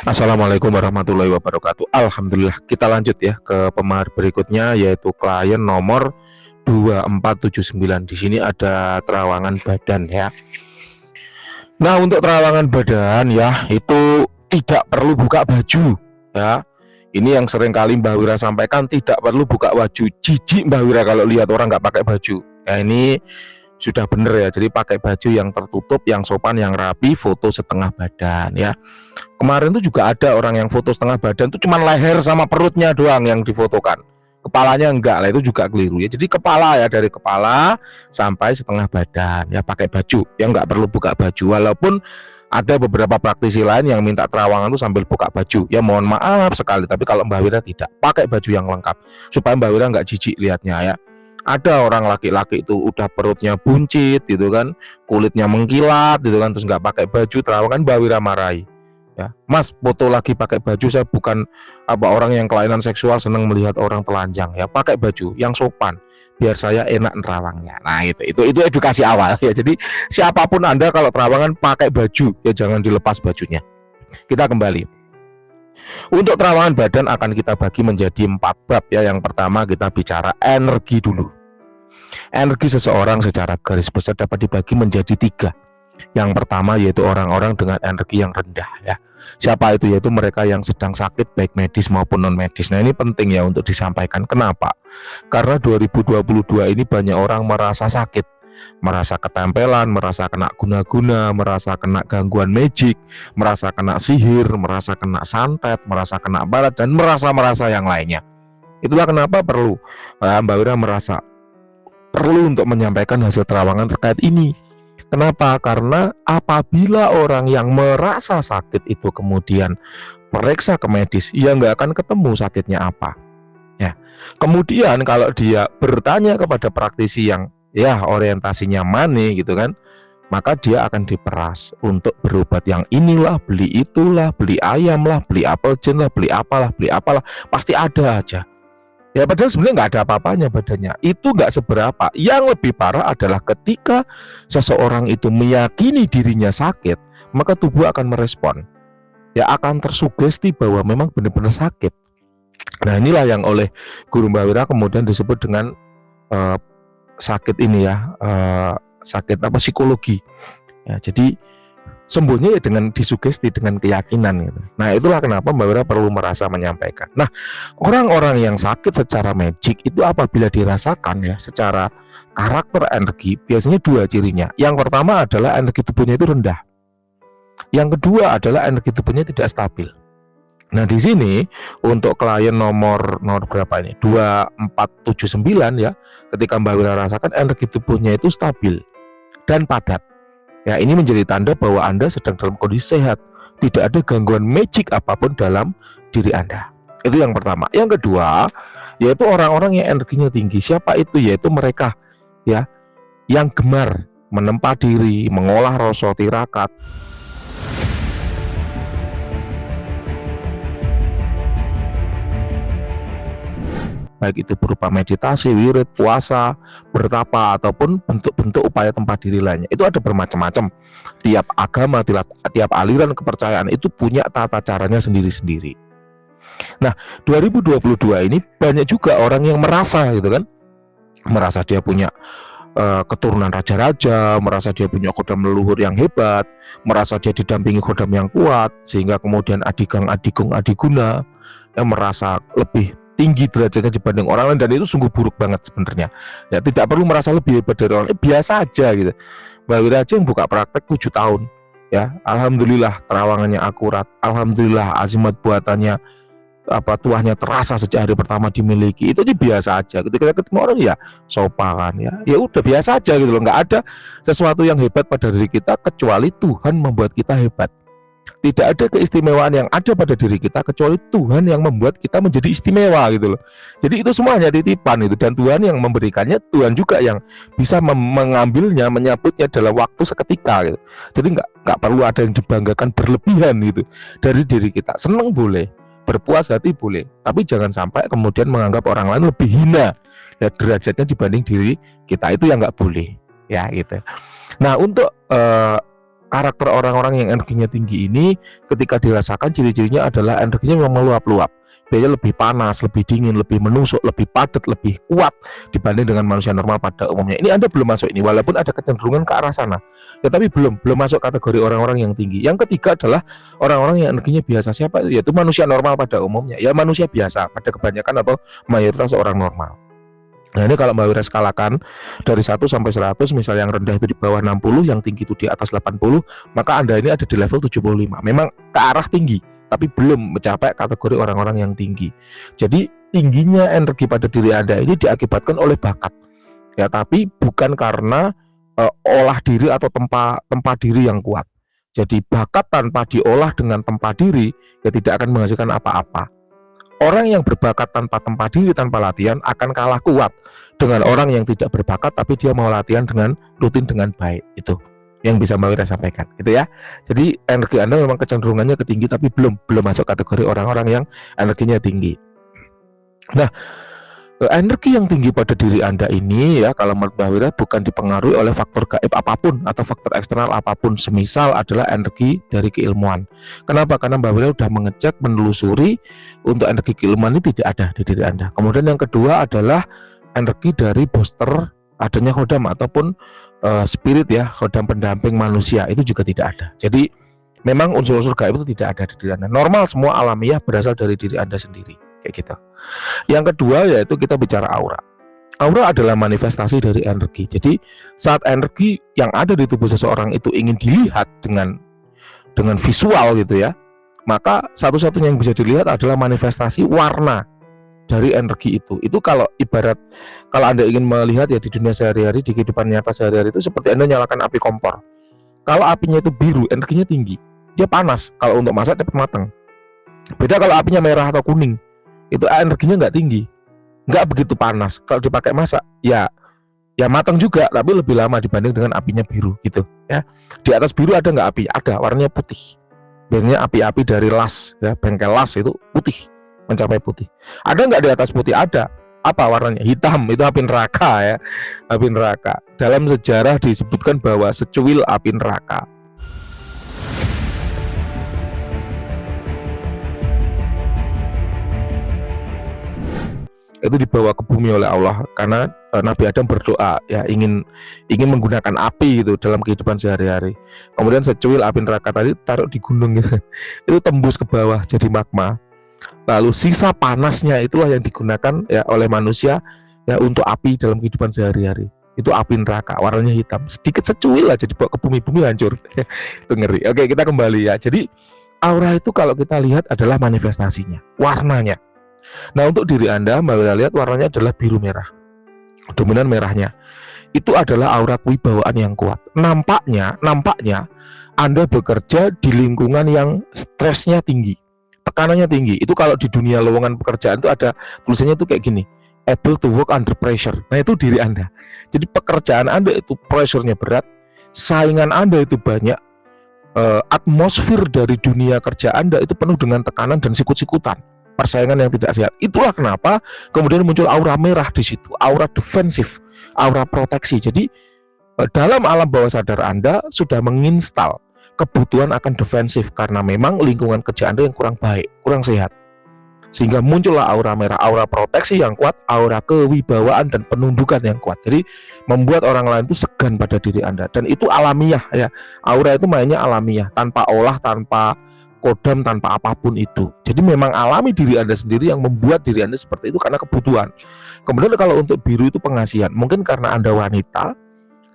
Assalamualaikum warahmatullahi wabarakatuh. Alhamdulillah, kita lanjut ya ke pemahar berikutnya, yaitu klien nomor 2479. Di sini ada terawangan badan ya. Nah, untuk terawangan badan ya, itu tidak perlu buka baju ya. Ini yang sering kali Mbak Wira sampaikan, tidak perlu buka baju. Jijik Mbak Wira kalau lihat orang nggak pakai baju. Ya, ini sudah bener ya. Jadi pakai baju yang tertutup, yang sopan, yang rapi, foto setengah badan ya. Kemarin tuh juga ada orang yang foto setengah badan tuh cuman leher sama perutnya doang yang difotokan. Kepalanya enggak lah, itu juga keliru ya. Jadi kepala ya, dari kepala sampai setengah badan ya pakai baju. Ya enggak perlu buka baju, walaupun ada beberapa praktisi lain yang minta terawangan tuh sambil buka baju. Ya mohon maaf sekali, tapi kalau Mbak Wira tidak, pakai baju yang lengkap supaya Mbak Wira enggak jijik lihatnya ya. Ada orang laki-laki itu udah perutnya buncit gitu kan, kulitnya mengkilat gitu kan, terus nggak pakai baju terawangan, Mbak Wira marahi. Ya, Mas, foto lagi pakai baju, saya bukan orang yang kelainan seksual senang melihat orang telanjang ya, pakai baju yang sopan biar saya enak nerawangnya. Nah, itu edukasi awal ya. Jadi siapapun Anda kalau terawangan pakai baju ya, jangan dilepas bajunya. Kita kembali. Untuk terawangan badan akan kita bagi menjadi 4 bab ya. Yang pertama kita bicara energi dulu. Energi seseorang secara garis besar dapat dibagi menjadi 3. Yang pertama yaitu orang-orang dengan energi yang rendah ya. Siapa itu? Yaitu mereka yang sedang sakit baik medis maupun non medis. Nah, ini penting ya untuk disampaikan. Kenapa? Karena 2022 ini banyak orang merasa sakit, merasa ketempelan, merasa kena guna-guna, merasa kena gangguan magic, merasa kena sihir, merasa kena santet, merasa kena barat, dan merasa yang lainnya. Itulah kenapa perlu Mbak Wira merasa perlu untuk menyampaikan hasil terawangan terkait ini. Kenapa? Karena apabila orang yang merasa sakit itu kemudian periksa ke medis, ya nggak akan ketemu sakitnya apa. Ya. Kemudian kalau dia bertanya kepada praktisi yang ya orientasinya mani gitu kan, maka dia akan diperas untuk berobat yang inilah, beli itulah, beli ayam lah, beli apel jen lah, beli apalah, pasti ada aja. Ya padahal sebenarnya nggak ada apa-apanya badannya. Itu nggak seberapa. Yang lebih parah adalah ketika seseorang itu meyakini dirinya sakit, maka tubuh akan merespon. Ya akan tersugesti bahwa memang benar-benar sakit. Nah, inilah yang oleh Guru Mbak Wira kemudian disebut dengan sakit ini ya, sakit psikologi. Ya, jadi sembuhnya ya dengan disugesti, dengan keyakinan gitu. Nah, itulah kenapa Mbak Wira perlu merasa menyampaikan. Nah, orang-orang yang sakit secara magic itu apabila dirasakan ya secara karakter energi, biasanya 2 cirinya. Yang pertama adalah energi tubuhnya itu rendah. Yang kedua adalah energi tubuhnya tidak stabil. Nah, di sini untuk klien nomor berapa ini? 2479 ya. Ketika Mbak Wira rasakan energi tubuhnya itu stabil dan padat. Ya, ini menjadi tanda bahwa Anda sedang dalam kondisi sehat. Tidak ada gangguan magic apapun dalam diri Anda. Itu yang pertama. Yang kedua, yaitu orang-orang yang energinya tinggi. Siapa itu? Yaitu mereka ya yang gemar menempa diri, mengolah rasa tirakat. Baik itu berupa meditasi, wirid, puasa, bertapa, ataupun bentuk-bentuk upaya tempat diri lainnya. Itu ada bermacam-macam. Tiap agama, tiap aliran kepercayaan itu punya tata caranya sendiri-sendiri. Nah, 2022 ini banyak juga orang yang merasa gitu kan, merasa dia punya keturunan raja-raja, merasa dia punya kodam leluhur yang hebat, merasa dia didampingi kodam yang kuat, sehingga kemudian adigang, adigung, adiguna, yang merasa lebih tinggi derajatnya dibanding orang lain, dan itu sungguh buruk banget sebenarnya. Ya, tidak perlu merasa lebih hebat dari orang lain, biasa aja gitu. Mbak Wira aja yang buka praktek 7 tahun ya, alhamdulillah terawangannya akurat, alhamdulillah azimat buatannya tuahnya terasa sejak hari pertama dimiliki. Itu biasa aja. Ketika kita ketemu orang ya sopan ya udah biasa aja gitu loh. Nggak ada sesuatu yang hebat pada diri kita kecuali Tuhan membuat kita hebat. Tidak ada keistimewaan yang ada pada diri kita kecuali Tuhan yang membuat kita menjadi istimewa gitu loh. Jadi itu semuanya titipan itu, dan Tuhan yang memberikannya, Tuhan juga yang bisa mengambilnya, menyambutnya dalam waktu seketika gitu. Jadi nggak perlu ada yang dibanggakan berlebihan gitu dari diri kita. Senang boleh, berpuas hati boleh, tapi jangan sampai kemudian menganggap orang lain lebih hina ya derajatnya dibanding diri kita. Itu yang nggak boleh ya gitu. Nah, untuk karakter orang-orang yang energinya tinggi ini ketika dirasakan ciri-cirinya adalah energinya memang meluap-luap. Dia lebih panas, lebih dingin, lebih menusuk, lebih padat, lebih kuat dibanding dengan manusia normal pada umumnya. Ini Anda belum masuk ini, walaupun ada kecenderungan ke arah sana. Tetapi belum masuk kategori orang-orang yang tinggi. Yang ketiga adalah orang-orang yang energinya biasa. Siapa itu? Yaitu manusia normal pada umumnya. Ya manusia biasa pada kebanyakan atau mayoritas orang normal. Nah ini kalau Mbak Wira skalakan dari 1 sampai 100, misalnya yang rendah itu di bawah 60, yang tinggi itu di atas 80, maka Anda ini ada di level 75. Memang ke arah tinggi, tapi belum mencapai kategori orang-orang yang tinggi. Jadi tingginya energi pada diri Anda ini diakibatkan oleh bakat. Ya, tapi bukan karena olah diri atau tempa diri yang kuat. Jadi bakat tanpa diolah dengan tempa diri ya tidak akan menghasilkan apa-apa. Orang yang berbakat tanpa tempa diri, tanpa latihan akan kalah kuat dengan orang yang tidak berbakat tapi dia mau latihan dengan rutin dengan baik. Itu yang bisa Mbak Wira sampaikan, gitu ya. Jadi energi Anda memang kecenderungannya ke tinggi tapi belum masuk kategori orang-orang yang energinya tinggi. Nah, energi yang tinggi pada diri Anda ini ya, kalau menurut Mbak Wira bukan dipengaruhi oleh faktor gaib apapun atau faktor eksternal apapun, semisal adalah energi dari keilmuan. Kenapa? Karena Mbak Wira sudah mengecek, menelusuri untuk energi keilmuan ini tidak ada di diri Anda. Kemudian yang kedua adalah energi dari booster adanya khodam ataupun spirit ya, khodam pendamping manusia itu juga tidak ada. Jadi memang unsur-unsur gaib itu tidak ada di diri Anda. Normal, semua alamiah berasal dari diri Anda sendiri, kayak gitu. Yang kedua yaitu kita bicara aura. Aura adalah manifestasi dari energi. Jadi saat energi yang ada di tubuh seseorang itu ingin dilihat dengan visual gitu ya, maka satu-satunya yang bisa dilihat adalah manifestasi warna dari energi itu. Itu kalau ibarat kalau Anda ingin melihat ya di dunia sehari-hari, di kehidupan nyata sehari-hari itu seperti Anda nyalakan api kompor. Kalau apinya itu biru, energinya tinggi, dia panas. Kalau untuk masak cepat matang. Beda kalau apinya merah atau kuning, itu energinya nggak tinggi, nggak begitu panas. Kalau dipakai masak, ya matang juga, tapi lebih lama dibanding dengan apinya biru gitu ya. Di atas biru ada nggak api? Ada, warnanya putih. Biasanya api-api dari las ya, bengkel las itu putih, mencapai putih. Ada nggak di atas putih? Ada. Apa warnanya? Hitam. Itu api neraka ya, api neraka. Dalam sejarah disebutkan bahwa secuil api neraka itu dibawa ke bumi oleh Allah karena Nabi Adam berdoa ya ingin menggunakan api gitu dalam kehidupan sehari-hari. Kemudian secuil api neraka tadi taruh di gunung gitu. Itu tembus ke bawah jadi magma. Lalu sisa panasnya itulah yang digunakan ya oleh manusia ya untuk api dalam kehidupan sehari-hari. Itu api neraka, warnanya hitam. Sedikit secuil aja dibawa ke bumi hancur. Itu ngeri. Oke, kita kembali ya. Jadi aura itu kalau kita lihat adalah manifestasinya, warnanya. Nah untuk diri Anda, Mbak Wira lihat warnanya adalah biru merah, dominan merahnya. Itu adalah aura kewibawaan yang kuat. Nampaknya Anda bekerja di lingkungan yang stresnya tinggi, tekanannya tinggi. Itu kalau di dunia lowongan pekerjaan itu ada tulisannya itu kayak gini, able to work under pressure. Nah itu diri Anda. Jadi pekerjaan Anda itu pressure-nya berat, saingan Anda itu banyak, atmosfer dari dunia kerja Anda itu penuh dengan tekanan dan sikut-sikutan, persaingan yang tidak sehat. Itulah kenapa kemudian muncul aura merah di situ, aura defensif, aura proteksi. Jadi dalam alam bawah sadar Anda sudah menginstal kebutuhan akan defensif karena memang lingkungan kerja Anda yang kurang baik, kurang sehat. Sehingga muncullah aura merah, aura proteksi yang kuat, aura kewibawaan dan penundukan yang kuat. Jadi membuat orang lain itu segan pada diri Anda, dan itu alamiah ya. Aura itu mainnya alamiah, tanpa olah, tanpa kodam, tanpa apapun itu. Jadi memang alami diri Anda sendiri yang membuat diri Anda seperti itu karena kebutuhan. Kemudian kalau untuk biru itu pengasihan, mungkin karena Anda wanita,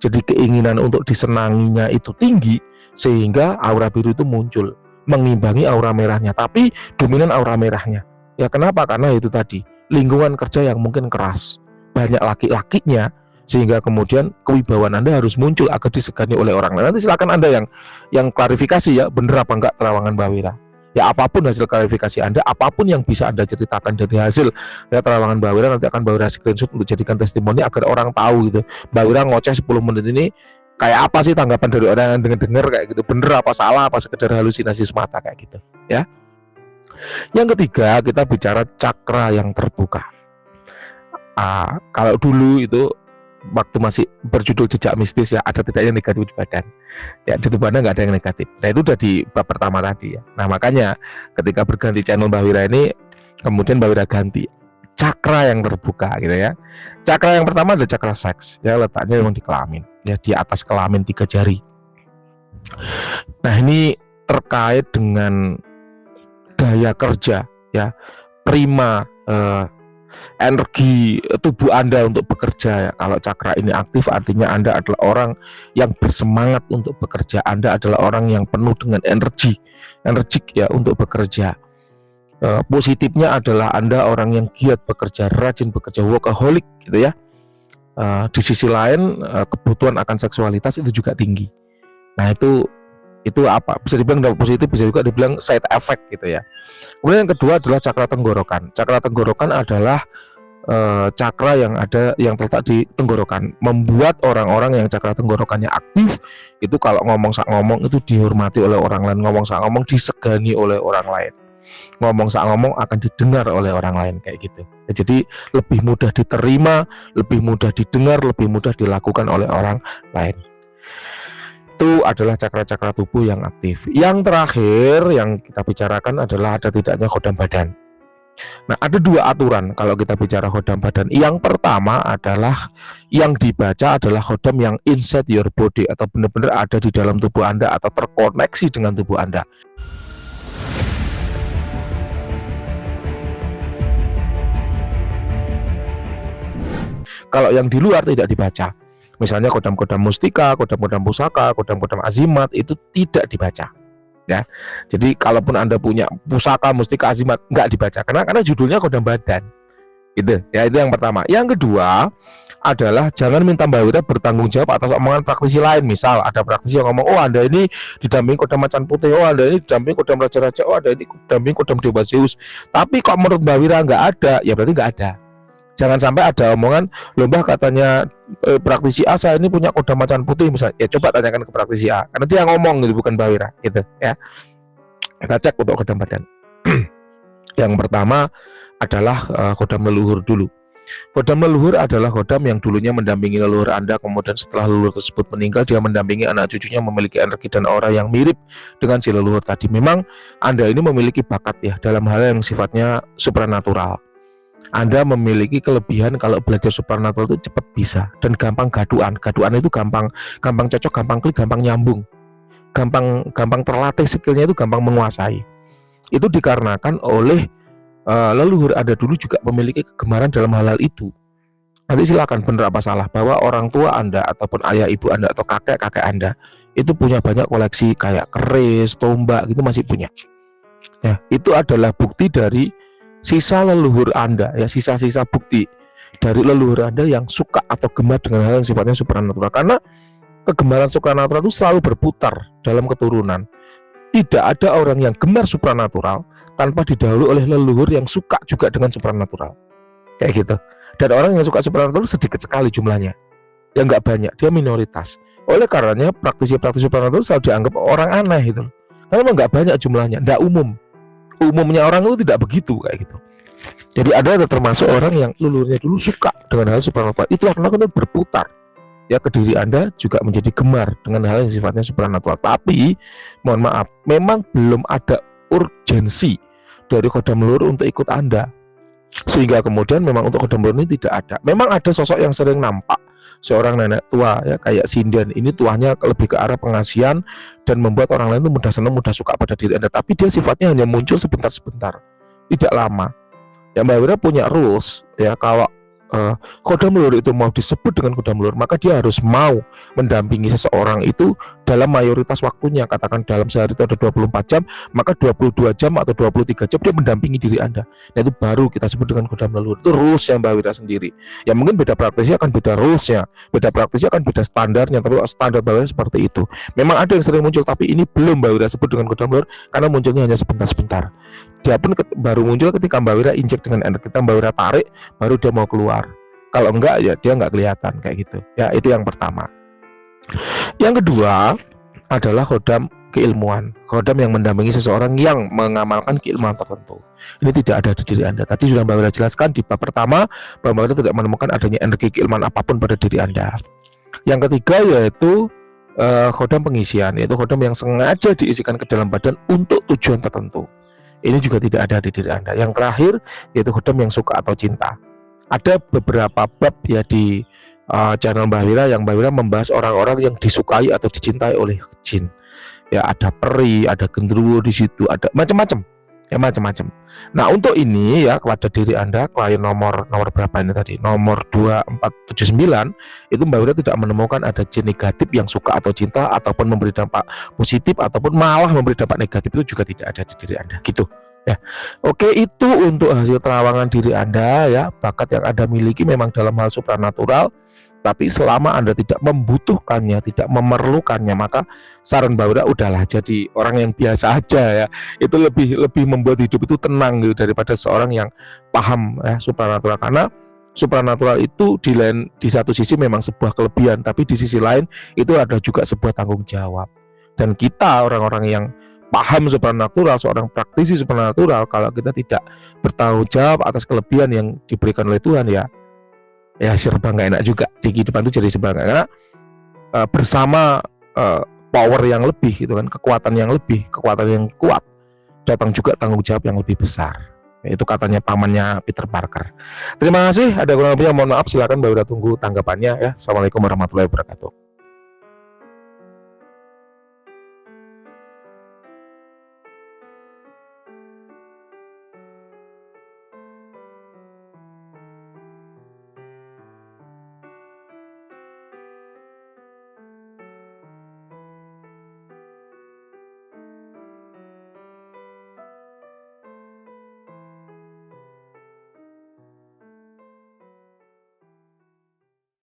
jadi keinginan untuk disenanginya itu tinggi, sehingga aura biru itu muncul mengimbangi aura merahnya, tapi dominan aura merahnya. Ya kenapa? Karena itu tadi, lingkungan kerja yang mungkin keras, banyak laki-lakinya, sehingga kemudian kewibawaan Anda harus muncul agar disegani oleh orang lain. Nanti silakan Anda yang klarifikasi ya, bener apa enggak terawangan Mbak Wira. Ya apapun hasil klarifikasi Anda, apapun yang bisa Anda ceritakan dari hasil ya terawangan Mbak Wira, nanti akan Mbak Wira screenshot untuk jadikan testimoni agar orang tahu gitu. Mbak Wira ngoceh 10 menit ini kayak apa sih tanggapan dari orang yang dengar kayak gitu, bener apa salah, apa sekedar halusinasi semata kayak gitu ya. Yang ketiga, kita bicara cakra yang terbuka. Kalau dulu itu waktu masih berjudul jejak mistis ya, ada tidaknya negatif di badan. Ya di tubuh Anda nggak ada yang negatif. Nah itu udah di bab pertama tadi ya. Nah makanya ketika berganti channel Mbak Wira ini, kemudian Mbak Wira ganti cakra yang terbuka gitu ya. Cakra yang pertama adalah cakra seks ya, letaknya memang di kelamin ya, di atas kelamin 3 jari. Nah ini terkait dengan daya kerja ya, prima energi tubuh Anda untuk bekerja ya. Kalau cakra ini aktif artinya Anda adalah orang yang bersemangat untuk bekerja. Anda adalah orang yang penuh dengan energik ya untuk bekerja. Positifnya adalah Anda orang yang giat bekerja, rajin bekerja, workaholic gitu ya. Di sisi lain kebutuhan akan seksualitas itu juga tinggi. Nah itu apa? Bisa dibilang positif, bisa juga dibilang side effect gitu ya. Kemudian yang kedua adalah cakra tenggorokan. Cakra tenggorokan adalah cakra yang terletak di tenggorokan, membuat orang-orang yang cakra tenggorokannya aktif itu kalau ngomong itu dihormati oleh orang lain, ngomong disegani oleh orang lain, ngomong akan didengar oleh orang lain kayak gitu. Jadi lebih mudah diterima, lebih mudah didengar, lebih mudah dilakukan oleh orang lain. Itu adalah cakra-cakra tubuh yang aktif. Yang terakhir yang kita bicarakan adalah ada tidaknya khodam badan. Nah, ada 2 aturan kalau kita bicara khodam badan. Yang pertama adalah yang dibaca adalah khodam yang inside your body, atau benar-benar ada di dalam tubuh Anda atau terkoneksi dengan tubuh Anda. Kalau yang di luar tidak dibaca. Misalnya kodam-kodam mustika, kodam-kodam pusaka, kodam-kodam azimat itu tidak dibaca. Ya, jadi kalaupun Anda punya pusaka, mustika, azimat nggak dibaca karena judulnya kodam badan. Gitu. Ya itu yang pertama. Yang kedua adalah jangan minta Mbak Wira bertanggung jawab atas omongan praktisi lain. Misal ada praktisi yang ngomong, oh Anda ini didampingi kodam macan putih, oh Anda ini didampingi kodam raja-raja, oh Anda ini didampingi kodam dewa Zeus. Tapi kok menurut Mbak Wira nggak ada, ya berarti nggak ada. Jangan sampai ada omongan, lomba katanya praktisi A saya ini punya kodam macan putih misalnya. Ya coba tanyakan ke praktisi A, karena dia ngomong gitu, bukan Mbak Wira gitu ya. Kita cek untuk kodam badan. Yang pertama adalah kodam leluhur dulu. Kodam leluhur adalah kodam yang dulunya mendampingi leluhur Anda, kemudian setelah leluhur tersebut meninggal, dia mendampingi anak cucunya, memiliki energi dan aura yang mirip dengan si leluhur tadi. Memang Anda ini memiliki bakat ya dalam hal yang sifatnya supranatural. Anda memiliki kelebihan kalau belajar supernatural itu cepat bisa dan gampang gaduan. Gaduan itu gampang cocok, gampang klik, gampang nyambung, gampang terlatih, skillnya itu gampang menguasai. Itu dikarenakan oleh leluhur Anda dulu juga memiliki kegemaran dalam hal-hal itu. Nanti silakan benar apa salah bahwa orang tua Anda ataupun ayah ibu Anda atau kakek Anda itu punya banyak koleksi kayak keris, tombak gitu, masih punya. Ya, itu adalah bukti dari sisa leluhur Anda ya, sisa-sisa bukti dari leluhur Anda yang suka atau gemar dengan hal yang sifatnya supernatural. Karena kegemaran supernatural itu selalu berputar dalam keturunan. Tidak ada orang yang gemar supernatural tanpa didahului oleh leluhur yang suka juga dengan supernatural. Kayak gitu. Dan orang yang suka supernatural sedikit sekali jumlahnya. Ya nggak banyak, dia minoritas. Oleh karenanya praktisi-praktisi supernatural selalu dianggap orang aneh gitu. Karena memang nggak banyak jumlahnya, nggak umum. Umumnya orang itu tidak begitu kayak gitu. Jadi ada termasuk orang yang leluhurnya dulu suka dengan hal supernatural. Itu akan berputar. Ya ke diri Anda juga menjadi gemar dengan hal yang sifatnya supernatural. Tapi mohon maaf, memang belum ada urgensi dari kodam leluhur untuk ikut Anda. Sehingga kemudian memang untuk kodam leluhur ini tidak ada. Memang ada sosok yang sering nampak, seorang nenek tua ya kayak sinden. Ini tuanya lebih ke arah pengasihan dan membuat orang lain itu mudah senang, mudah suka pada diri Anda. Tapi dia sifatnya hanya muncul sebentar-sebentar, tidak lama. Ya Mbak Wira punya rules ya, kalau kodam leluhur itu mau disebut dengan kodam leluhur, maka dia harus mau mendampingi seseorang itu dalam mayoritas waktunya. Katakan dalam sehari itu ada 24 jam, maka 22 jam atau 23 jam dia mendampingi diri Anda. Nah itu baru kita sebut dengan kodam leluhur. Itu rules yang Mbak Wira sendiri. Ya mungkin beda praktisi akan beda rulesnya, beda praktisi akan beda standarnya, tapi standar Mbak Wira seperti itu. Memang ada yang sering muncul, tapi ini belum Mbak Wira sebut dengan kodam leluhur karena munculnya hanya sebentar-sebentar. Dia pun baru muncul ketika Mbak Wira injek dengan energi, kita Mbak Wira tarik, baru dia mau keluar. Kalau enggak ya dia enggak kelihatan kayak gitu. Ya itu yang pertama. Yang kedua adalah kodam keilmuan, khodam yang mendampingi seseorang yang mengamalkan keilmuan tertentu. Ini tidak ada di diri Anda. Tadi sudah Mbak Wira jelaskan di bab pertama bahwa Mbak Wira tidak menemukan adanya energi keilmuan apapun pada diri Anda. Yang ketiga yaitu khodam pengisian, yaitu khodam yang sengaja diisikan ke dalam badan untuk tujuan tertentu. Ini juga tidak ada di diri Anda. Yang terakhir yaitu khodam yang suka atau cinta. Ada beberapa bab ya di channel Mbak Wira yang Mbak Wira membahas orang-orang yang disukai atau dicintai oleh jin. Ya ada peri, ada genderuwo di situ, ada macam-macam. Ya macam-macam. Nah, untuk ini ya kepada diri Anda, klien nomor berapa ini tadi? Nomor 2479, itu Mbak Wira tidak menemukan ada jin negatif yang suka atau cinta ataupun memberi dampak positif ataupun malah memberi dampak negatif, itu juga tidak ada di diri Anda gitu. Ya. Oke, itu untuk hasil terawangan diri Anda ya. Bakat yang Anda miliki memang dalam hal supranatural, tapi selama Anda tidak membutuhkannya, tidak memerlukannya, maka saran Mbak Wira udahlah jadi orang yang biasa aja ya. Itu lebih membuat hidup itu tenang gitu daripada seorang yang paham ya supranatural. Karena supranatural itu di satu sisi memang sebuah kelebihan, tapi di sisi lain itu ada juga sebuah tanggung jawab. Dan kita orang-orang yang paham supranatural, seorang praktisi supranatural, kalau kita tidak bertanggung jawab atas kelebihan yang diberikan oleh Tuhan ya serba nggak enak juga di kehidupan itu, jadi serba nggak enak. Bersama power yang lebih gitu kan, kekuatan yang kuat, datang juga tanggung jawab yang lebih besar. Itu katanya pamannya Peter Parker. Terima kasih, ada kurang lebihnya mohon maaf, silakan Mbak Wira tunggu tanggapannya ya. Assalamualaikum warahmatullahi wabarakatuh.